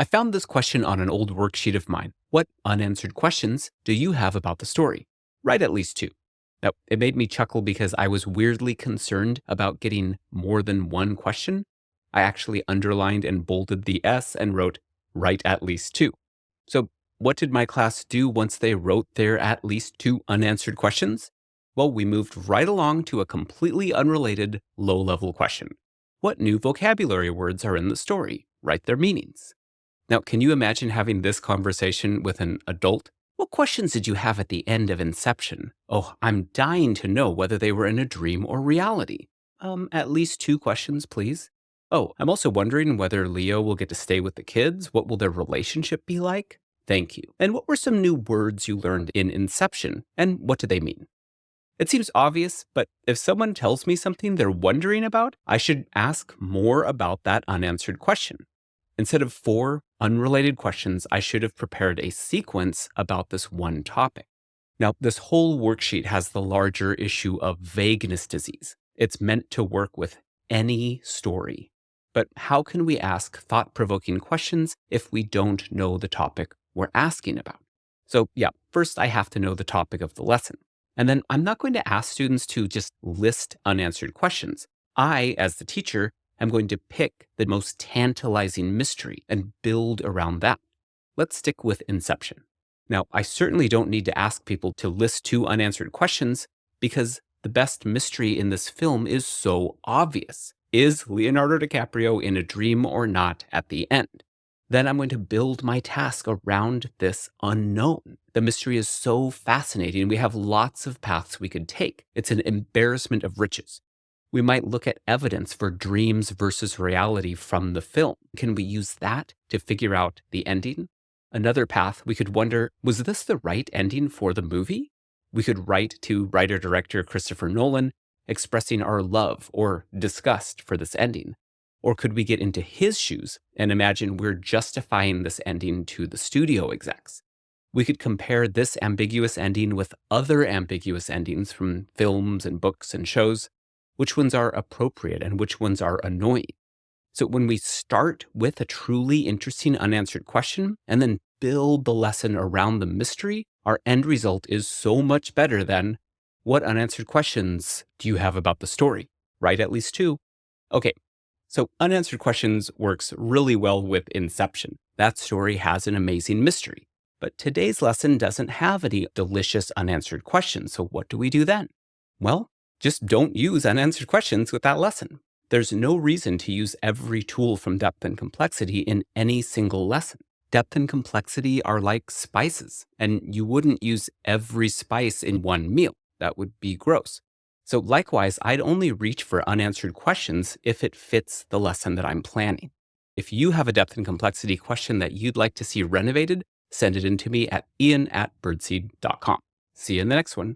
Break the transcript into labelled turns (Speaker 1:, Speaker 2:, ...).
Speaker 1: I found this question on an old worksheet of mine. What unanswered questions do you have about the story? Write at least two. Now, it made me chuckle because I was weirdly concerned about getting more than one question. I actually underlined and bolded the S and wrote, write at least two. So, what did my class do once they wrote their at least two unanswered questions? Well, we moved right along to a completely unrelated, low-level question. What new vocabulary words are in the story? Write their meanings. Now, can you imagine having this conversation with an adult? What questions did you have at the end of Inception? Oh, I'm dying to know whether they were in a dream or reality. At least two questions, please. Oh, I'm also wondering whether Leo will get to stay with the kids. What will their relationship be like? Thank you. And what were some new words you learned in Inception, and what do they mean? It seems obvious, but if someone tells me something they're wondering about, I should ask more about that unanswered question. Instead of four unrelated questions, I should have prepared a sequence about this one topic. Now, this whole worksheet has the larger issue of vagueness disease. It's meant to work with any story. But how can we ask thought-provoking questions if we don't know the topic we're asking about? So yeah, first I have to know the topic of the lesson. And then I'm not going to ask students to just list unanswered questions. I, as the teacher, am going to pick the most tantalizing mystery and build around that. Let's stick with Inception. Now, I certainly don't need to ask people to list two unanswered questions because the best mystery in this film is so obvious. Is Leonardo DiCaprio in a dream or not at the end? Then I'm going to build my task around this unknown. The mystery is so fascinating. We have lots of paths we could take. It's an embarrassment of riches. We might look at evidence for dreams versus reality from the film. Can we use that to figure out the ending? Another path, we could wonder, was this the right ending for the movie? We could write to writer-director Christopher Nolan expressing our love or disgust for this ending. Or could we get into his shoes and imagine we're justifying this ending to the studio execs? We could compare this ambiguous ending with other ambiguous endings from films and books and shows. Which ones are appropriate and which ones are annoying? So when we start with a truly interesting unanswered question and then build the lesson around the mystery, our end result is so much better than, what unanswered questions do you have about the story? Write at least two. Okay, so unanswered questions works really well with Inception. That story has an amazing mystery. But today's lesson doesn't have any delicious unanswered questions, so what do we do then? Well, just don't use unanswered questions with that lesson. There's no reason to use every tool from depth and complexity in any single lesson. Depth and complexity are like spices, and you wouldn't use every spice in one meal. That would be gross. So likewise, I'd only reach for unanswered questions if it fits the lesson that I'm planning. If you have a depth and complexity question that you'd like to see renovated, send it in to me at ian@byrdseed.com. See you in the next one.